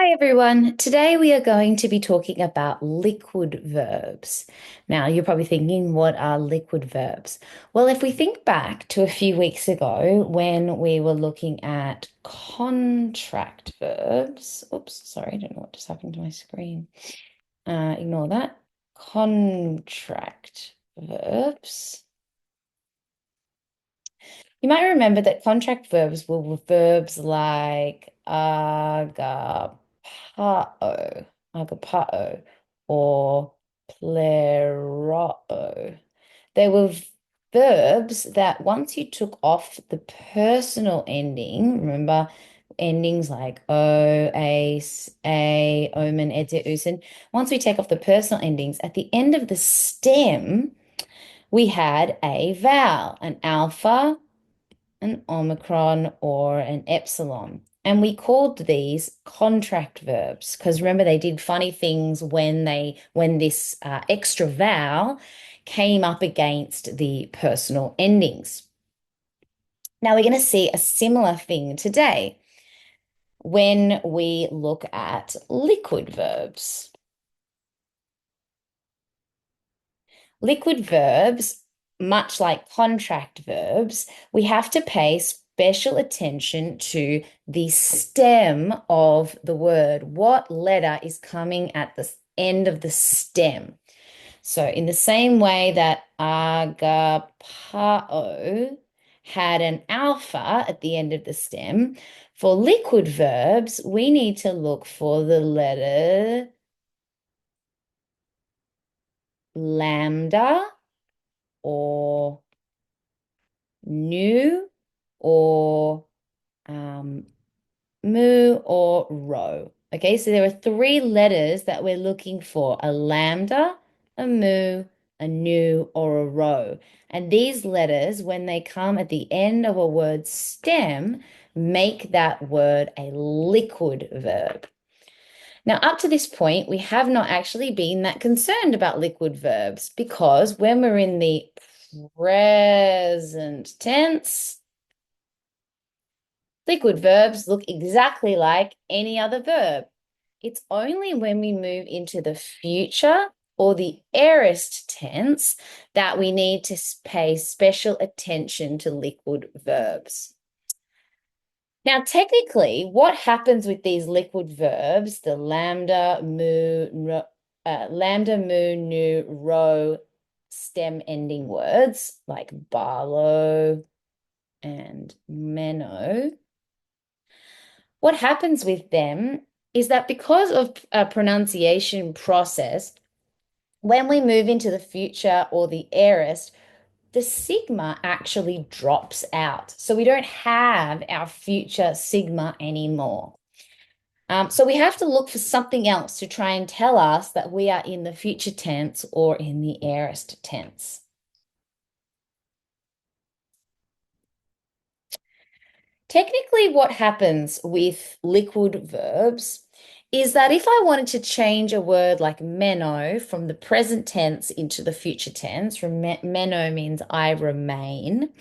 Hi everyone. Today we are going to be talking about liquid verbs. Now, you're probably thinking, what are liquid verbs? Well, if we think back to a few weeks ago when we were looking at contract verbs, oops, sorry, I don't know what just happened to my screen. Ignore that. Contract verbs. You might remember that contract verbs were verbs like agapao, or pleroo. They were verbs that once you took off the personal ending, remember endings like o, a, omen, ete, usen. Once we take off the personal endings, at the end of the stem, we had a vowel, an alpha, an omicron, or an epsilon. And we called these contract verbs because remember they did funny things when this extra vowel came up against the personal endings. Now we're going to see a similar thing today when we look at liquid verbs. Liquid verbs, much like contract verbs, we have to pay special attention to the stem of the word. What letter is coming at the end of the stem? So, in the same way that agapao had an alpha at the end of the stem, for liquid verbs, we need to look for the letter lambda or nu or um, mu or rho. Okay, so there are three letters that we're looking for: a lambda, a mu, a nu, or a rho. And these letters, when they come at the end of a word stem, make that word a liquid verb. Now, up to this point, we have not actually been that concerned about liquid verbs because when we're in the present tense, liquid verbs look exactly like any other verb. It's only when we move into the future or the aorist tense that we need to pay special attention to liquid verbs. Now, technically, what happens with these liquid verbs, the lambda, mu, nu, rho stem ending words like barlow and meno, what happens with them is that because of a pronunciation process, when we move into the future or the aorist, the sigma actually drops out. So we don't have our future sigma anymore. So we have to look for something else to try and tell us that we are in the future tense or in the aorist tense. Technically, what happens with liquid verbs is that if I wanted to change a word like meno from the present tense into the future tense, meno means I remain.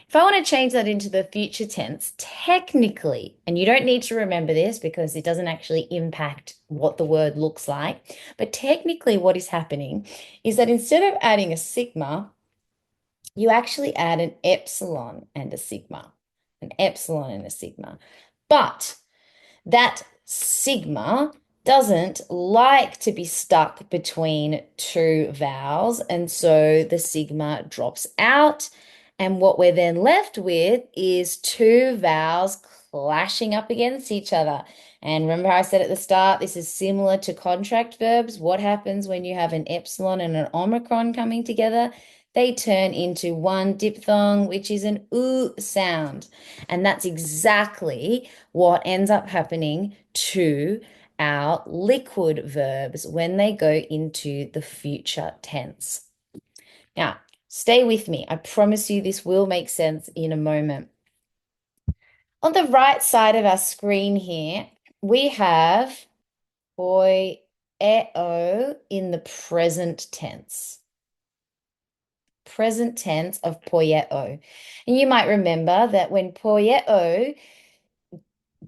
If I want to change that into the future tense, technically, and you don't need to remember this because it doesn't actually impact what the word looks like, but technically, what is happening is that instead of adding a sigma, you actually add an epsilon and a sigma, an epsilon and a sigma. But that sigma doesn't like to be stuck between two vowels, and so the sigma drops out. And what we're then left with is two vowels clashing up against each other. And remember how I said at the start, this is similar to contract verbs. What happens when you have an epsilon and an omicron coming together? They turn into one diphthong, which is an oo sound. And that's exactly what ends up happening to our liquid verbs when they go into the future tense. Now, stay with me. I promise you this will make sense in a moment. On the right side of our screen here, we have boy eo in the present tense. Present tense of poieo. And you might remember that when poieo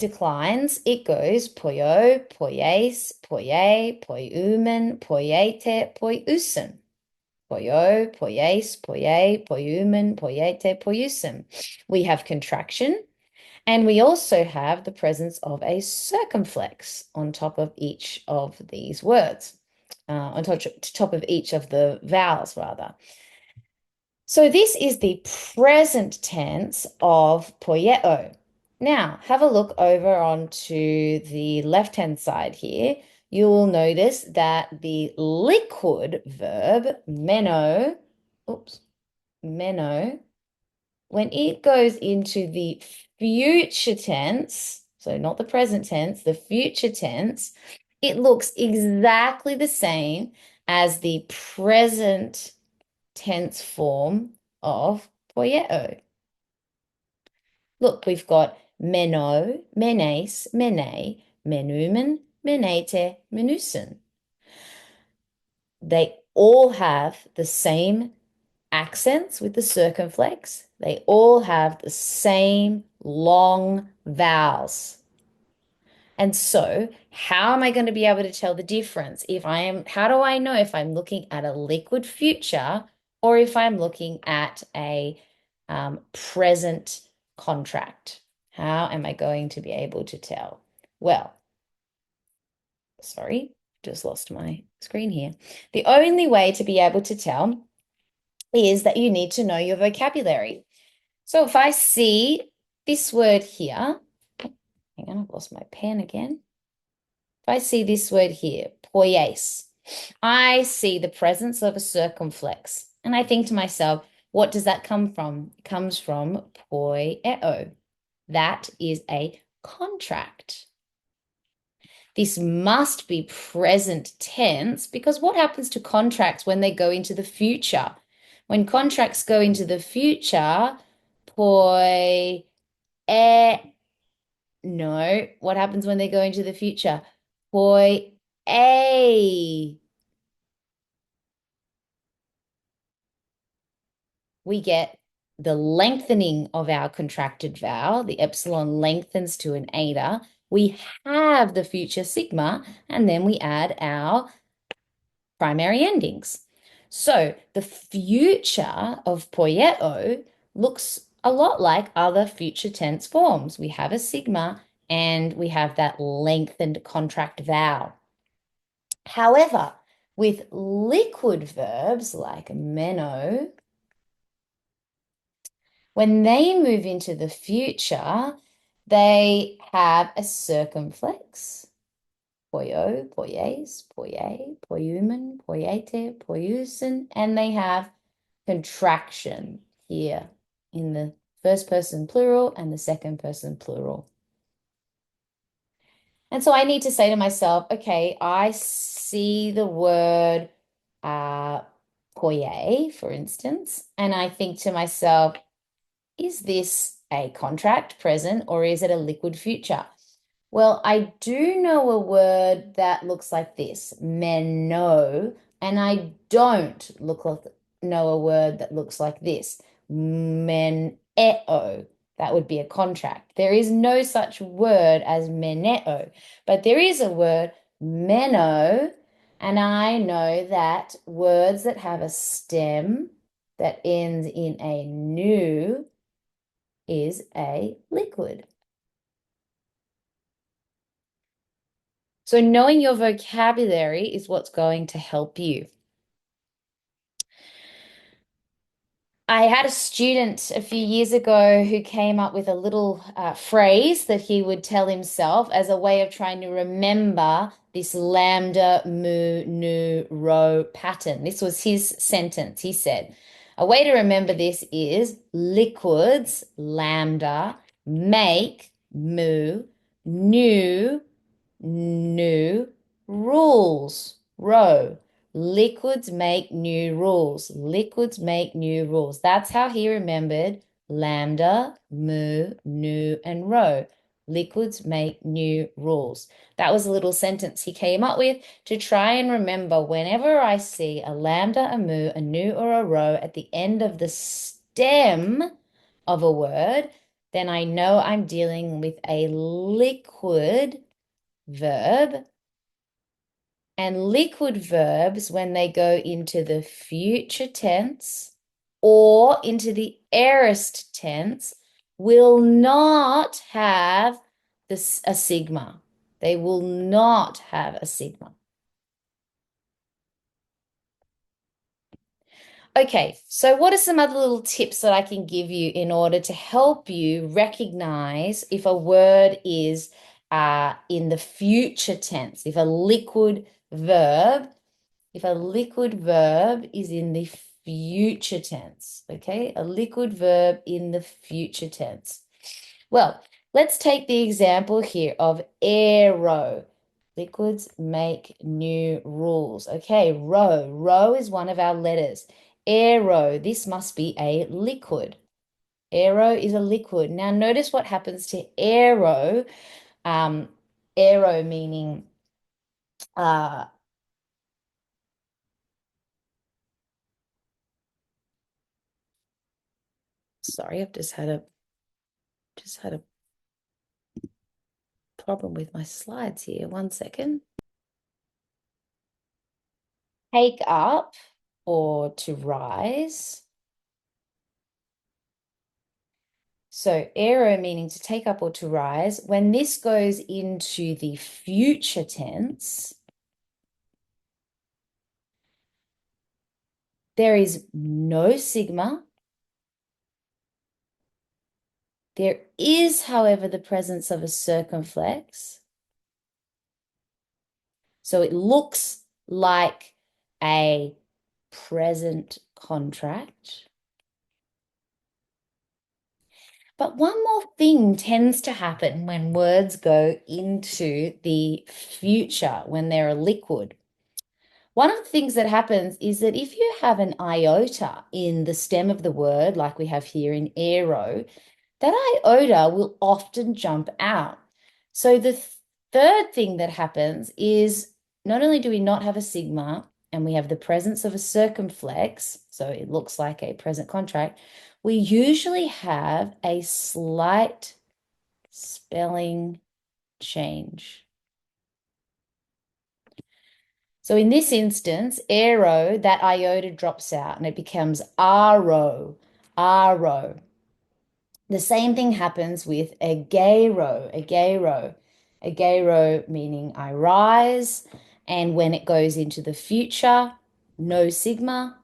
declines, it goes poio, poies, poie, poiumen, poiete, poiusen. Poio, poies, poie, poiumen, poiete, poiusem. We have contraction, and we also have the presence of a circumflex on top of each of these words, on top of each of the vowels, rather. So this is the present tense of poieo. Now, have a look over onto the left-hand side here. You will notice that the liquid verb meno, oops, meno, when it goes into the future tense, so not the present tense, the future tense, it looks exactly the same as the present tense form of poieo. Look, we've got meno, menes, mene, menumen, menete, menusen. They all have the same accents with the circumflex. They all have the same long vowels. And so, how am I going to be able to tell the difference how do I know if I'm looking at a liquid future or if I'm looking at a present contract? How am I going to be able to tell? Well, sorry, just lost my screen here. The only way to be able to tell is that you need to know your vocabulary. So if I see this word here, hang on, I've lost my pen again. If I see this word here, poies, I see the presence of a circumflex. And I think to myself, what does that come from? It comes from poieo. That is a contract. This must be present tense because what happens to contracts when they go into the future? When contracts go into the future, poi, no. What happens when they go into the future? Poi, we get the lengthening of our contracted vowel. The epsilon lengthens to an eta. We have the future sigma, and then we add our primary endings. So the future of poieo looks a lot like other future tense forms. We have a sigma and we have that lengthened contract vowel. However, with liquid verbs like meno, when they move into the future, they have a circumflex. Poio, poies, poie, poiumen, poiete, poiusen, and they have contraction here in the first person plural and the second person plural. And so I need to say to myself, okay, I see the word poie, for instance, and I think to myself, is this a contract present or is it a liquid future? Well, I do know a word that looks like this, meno, and I don't know a word that looks like this, meneo. That would be a contract. There is no such word as meneo, but there is a word meno, and I know that words that have a stem that ends in a nu is a liquid. So knowing your vocabulary is what's going to help you. I had a student a few years ago who came up with a little phrase that he would tell himself as a way of trying to remember this lambda, mu, nu, rho pattern. This was his sentence. He said, a way to remember this is liquids, lambda, make, mu, new, new, rules, rho. Liquids make new rules. Liquids make new rules. That's how he remembered lambda, mu, nu, and rho. Liquids make new rules. That was a little sentence he came up with to try and remember whenever I see a lambda, a mu, a nu, or a rho at the end of the stem of a word, then I know I'm dealing with a liquid verb. And liquid verbs, when they go into the future tense or into the aorist tense, will not have a sigma. They will not have a sigma. Okay, so what are some other little tips that I can give you in order to help you recognize if a word is in the future tense, if a liquid verb is in the future tense, okay? A liquid verb in the future tense. Well, let's take the example here of aero. Liquids make new rules. Okay, Rho is one of our letters. Aero, this must be a liquid. Aero is a liquid. Now notice what happens to aero. Um, Aero meaning uh, sorry, I've just had a problem with my slides here. One second. Take up or to rise. So aero meaning to take up or to rise. When this goes into the future tense, there is no sigma. There is, however, the presence of a circumflex. So it looks like a present contract. But one more thing tends to happen when words go into the future, when they're a liquid. One of the things that happens is that if you have an iota in the stem of the word, like we have here in aero, that iota will often jump out. So the third thing that happens is not only do we not have a sigma and we have the presence of a circumflex, so it looks like a present contract, we usually have a slight spelling change. So in this instance, aero, that iota drops out and it becomes aro, aro. The same thing happens with agero, agero, agero meaning I rise. And when it goes into the future, no sigma,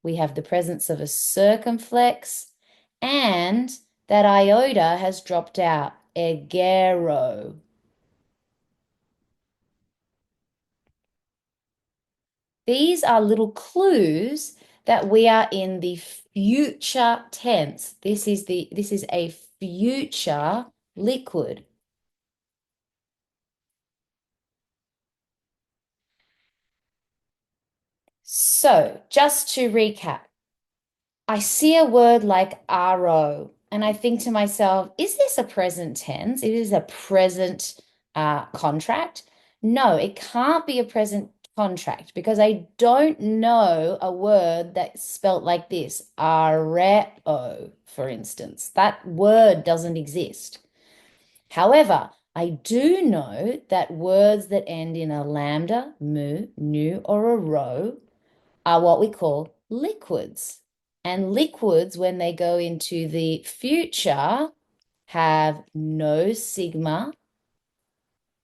we have the presence of a circumflex and that iota has dropped out, agero. These are little clues that we are in the future tense. This is a future liquid. So, just to recap, I see a word like RO and I think to myself, is this a present tense? It is a present contract. No, it can't be a present contract because I don't know a word that's spelt like this, areo, for instance. That word doesn't exist. However, I do know that words that end in a lambda, mu, nu, or a rho are what we call liquids. And liquids, when they go into the future, have no sigma,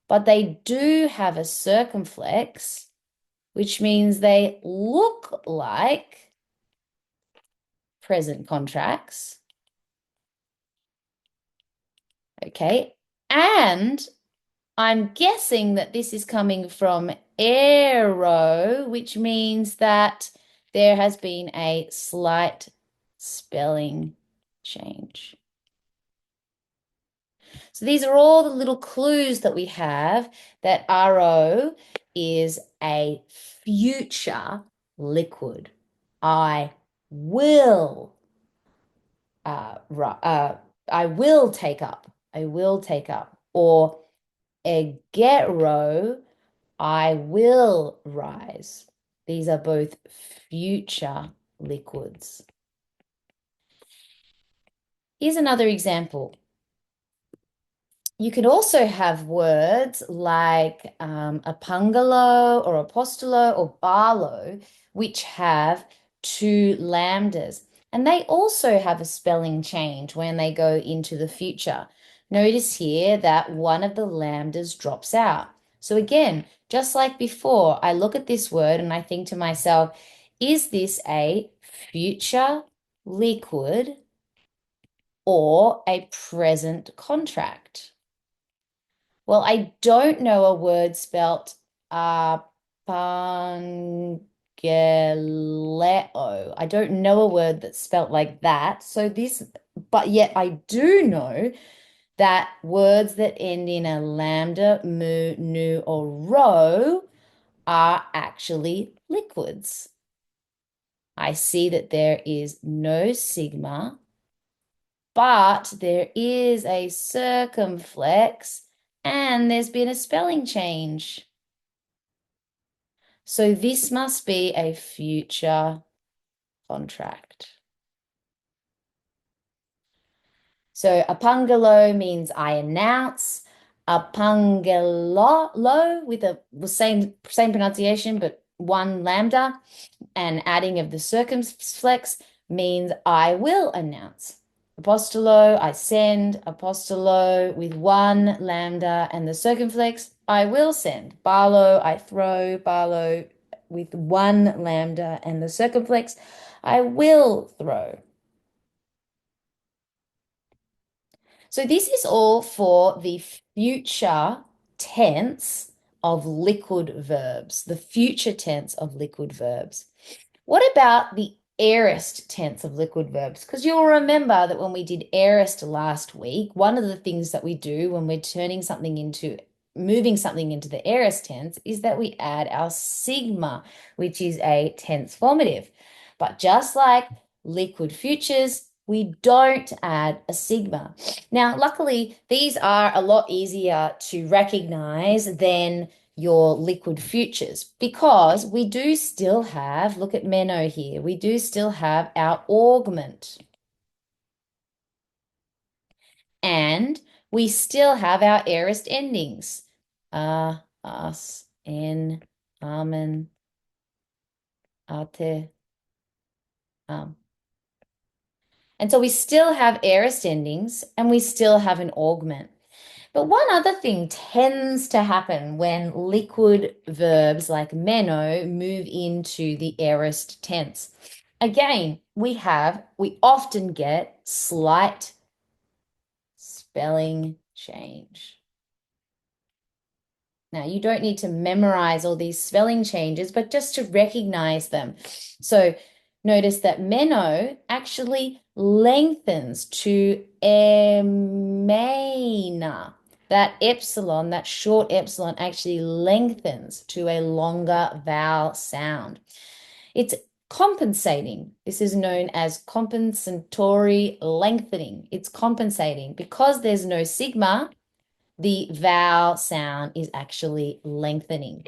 but they do have a circumflex, which means they look like present contracts. Okay. And I'm guessing that this is coming from aero, which means that there has been a slight spelling change. So these are all the little clues that we have that RO is a future liquid. I will, I will take up. I will take up. Or egero, I will rise. These are both future liquids. Here's another example. You could also have words like a pungalo or apostolo or barlow, which have two lambdas. And they also have a spelling change when they go into the future. Notice here that one of the lambdas drops out. So again, just like before, I look at this word and I think to myself, is this a future liquid or a present contract? Well, I don't know a word spelt apangeleo. I don't know a word that's spelt like that. But yet I do know that words that end in a lambda, mu, nu, or rho are actually liquids. I see that there is no sigma, but there is a circumflex and there's been a spelling change. So this must be a future contract. So apangalo means I announce. Apangelo with the same pronunciation, but one lambda and adding of the circumflex means I will announce. Apostolo, I send. Apostolo with one lambda and the circumflex, I will send. Barlow, I throw. Barlow with one lambda and the circumflex, I will throw. So this is all for the future tense of liquid verbs, the future tense of liquid verbs. What about the aorist tense of liquid verbs? Because you'll remember that when we did aorist last week, one of the things that we do when we're moving something into the aorist tense is that we add our sigma, which is a tense formative. But just like liquid futures, we don't add a sigma. Now, luckily, these are a lot easier to recognize than your liquid futures because we do still have, look at Meno here, we do still have our augment and we still have our aorist endings. Us, en, amen, ate, And so we still have aorist endings and we still have an augment. But one other thing tends to happen when liquid verbs like meno move into the aorist tense. Again, we often get slight spelling change. Now, you don't need to memorize all these spelling changes, but just to recognize them. So notice that meno actually lengthens to emena. That epsilon, that short epsilon, actually lengthens to a longer vowel sound. It's compensating. This is known as compensatory lengthening. It's compensating because there's no sigma, the vowel sound is actually lengthening.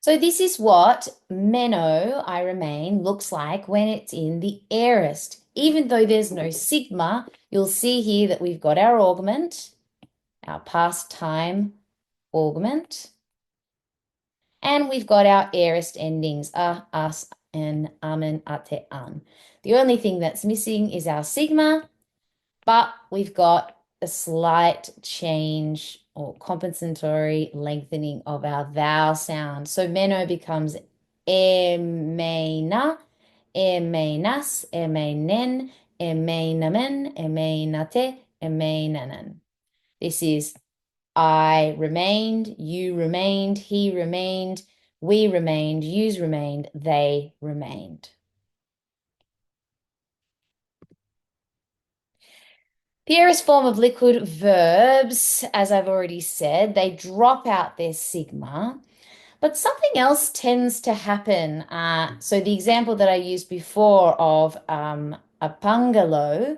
So this is what meno, I remain, looks like when it's in the aorist. Even though there's no sigma, you'll see here that we've got our augment, our past time augment, and we've got our aorist endings, us, and amen, ate, an. The only thing that's missing is our sigma, but we've got a slight change or compensatory lengthening of our vowel sound. So meno becomes emena, emenas, emenen, emenamen, emenate, emenanen. This is I remained, you remained, he remained, we remained, yous remained, they remained. The aorist form of liquid verbs, as I've already said, they drop out their sigma, but something else tends to happen. So the example that I used before of a bungalow,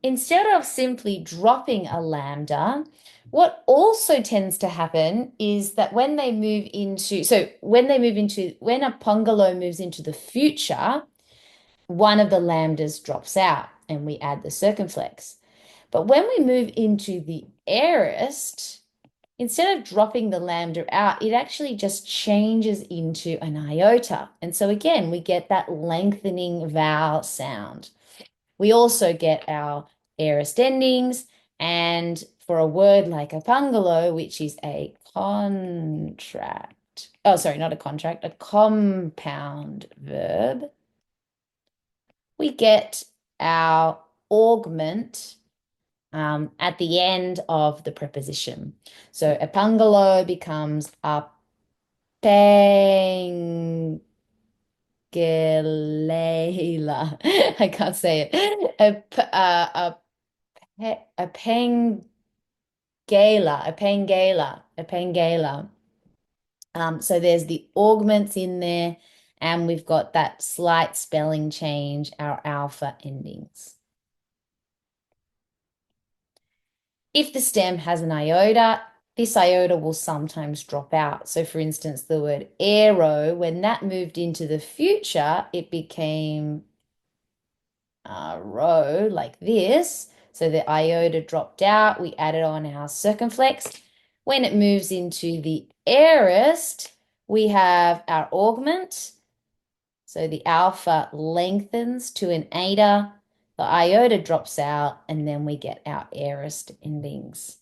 instead of simply dropping a lambda, What also tends to happen is that when a bungalow moves into the future, one of the lambdas drops out and we add the circumflex. But when we move into the aorist, instead of dropping the lambda out, it actually just changes into an iota. And so again, we get that lengthening vowel sound. We also get our aorist endings. And for a word like a bungalow, which is a contract, oh, sorry, not a contract, a compound verb, we get our augment at the end of the preposition. So a bungalow becomes a pangela. I can't say it. A pangala, a pangala. So there's the augments in there, and we've got that slight spelling change, our alpha endings. If the stem has an iota, this iota will sometimes drop out. So for instance, the word aero, when that moved into the future, it became row like this. So the iota dropped out. We added on our circumflex. When it moves into the aorist, we have our augment. So the alpha lengthens to an eta. The iota drops out, and then we get our aorist endings.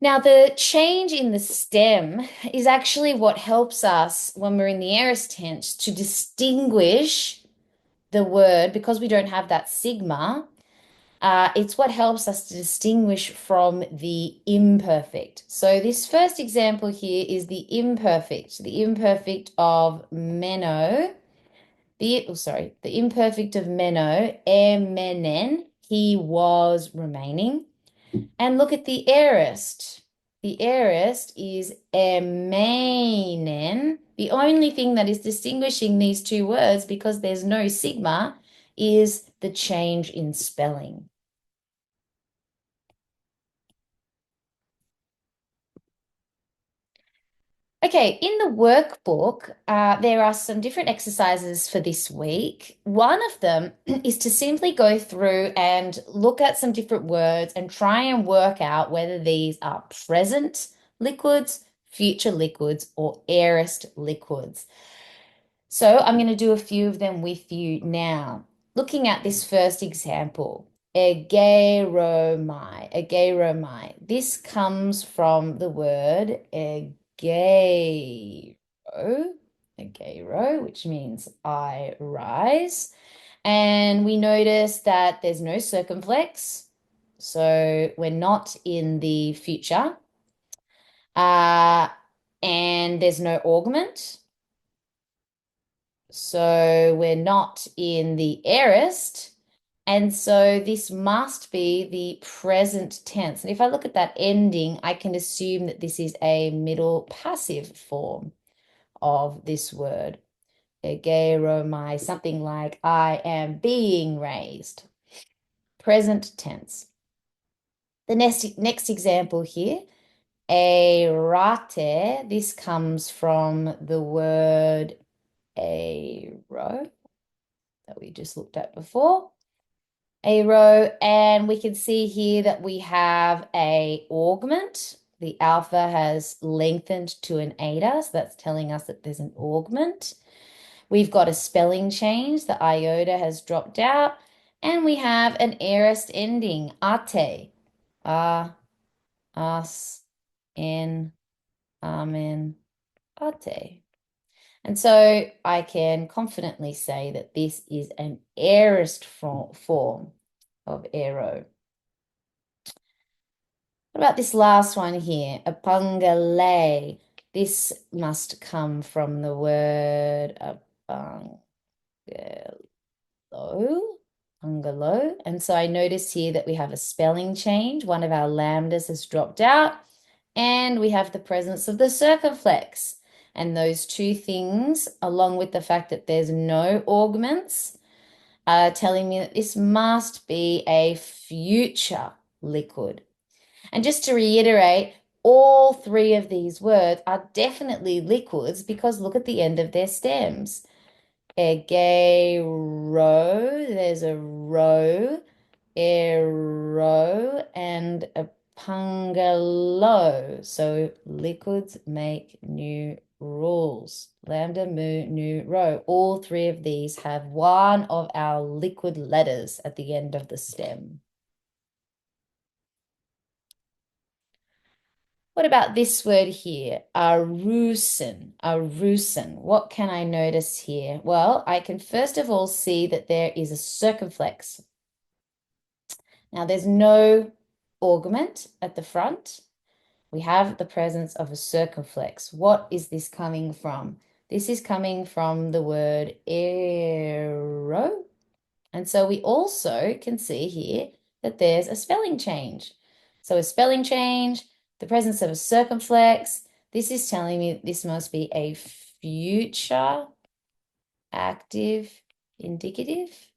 Now, the change in the stem is actually what helps us when we're in the aorist tense to distinguish the word because we don't have that sigma. It's what helps us to distinguish from the imperfect. So this first example here is the imperfect of meno. The imperfect of meno, emenen, he was remaining. And look at the aorist. The aorist is emanen. The only thing that is distinguishing these two words, because there's no sigma, is the change in spelling. Okay, in the workbook, there are some different exercises for this week. One of them is to simply go through and look at some different words and try and work out whether these are present liquids, future liquids, or aorist liquids. So I'm going to do a few of them with you now. Looking at this first example, ageromai. This comes from the word agero, which means I rise. And we notice that there's no circumflex, so we're not in the future. And there's no augment. So we're not in the aorist. And so this must be the present tense. And if I look at that ending, I can assume that this is a middle passive form of this word. Egeromai, something like I am being raised. Present tense. The next example here, erate. This comes from the word aero that we just looked at before. Aero, and we can see here that we have a augment. The alpha has lengthened to an eta, so that's telling us that there's an augment. We've got a spelling change. The iota has dropped out, and we have an aorist ending, ate, as, en, amen, ate. And so I can confidently say that this is an aorist form of aero. What about this last one here? Apangale. This must come from the word bungalow. And so I notice here that we have a spelling change. One of our lambdas has dropped out, and we have the presence of the circumflex. And those two things, along with the fact that there's no augments, telling me that this must be a future liquid. And just to reiterate, all three of these words are definitely liquids because look at the end of their stems. Egero, there's a row, ero, and a pungalo. So liquids make new rules. Lambda, mu, nu, rho. All three of these have one of our liquid letters at the end of the stem. What about this word here? Arusen. Arusen. What can I notice here? Well, I can first of all see that there is a circumflex. Now, there's no augment at the front. We have the presence of a circumflex. What is this coming from? This is coming from the word aero. And so we also can see here that there's a spelling change. So a spelling change, the presence of a circumflex, this is telling me this must be a future active indicative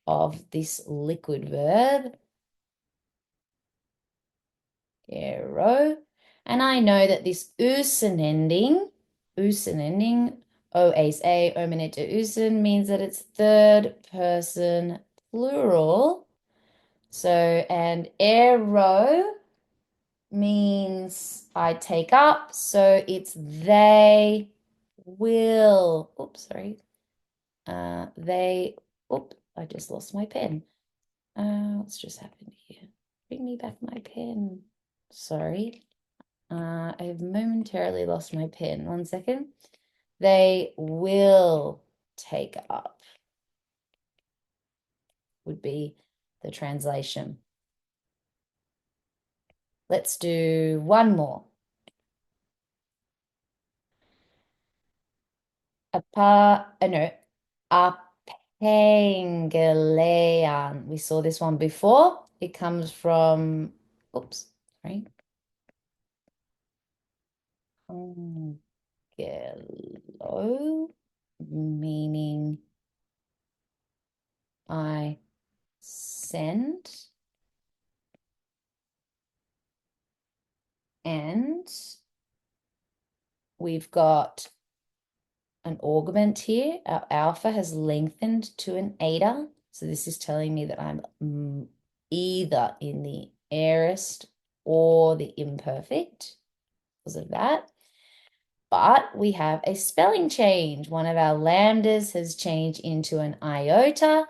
of this liquid verb, ero. And I know that this usen ending, oase a, omenete usen, means that it's third person plural. So, and ero means I take up, so it's they will. Oops, sorry. They, oops, I just lost my pen. What's just happened here? Bring me back my pen. Sorry. I have momentarily lost my pen. One second. They will take up would be the translation. Let's do one more. No, apengelean. We saw this one before. It comes from, oops, sorry. Gelo, meaning I send. And we've got an augment here. Our alpha has lengthened to an eta. So this is telling me that I'm either in the aorist or the imperfect because of that. But we have a spelling change. One of our lambdas has changed into an iota,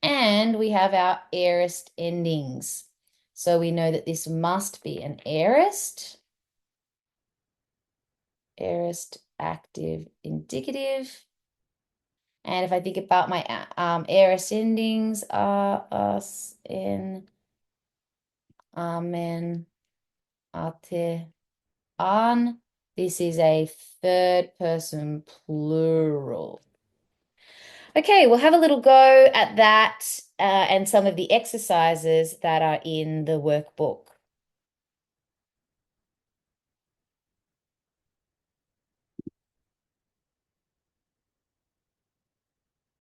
and we have our aorist endings. So we know that this must be an aorist active indicative. And if I think about my aorist endings, us, in, amen, ate, an, this is a third person plural. Okay, we'll have a little go at that and some of the exercises that are in the workbook.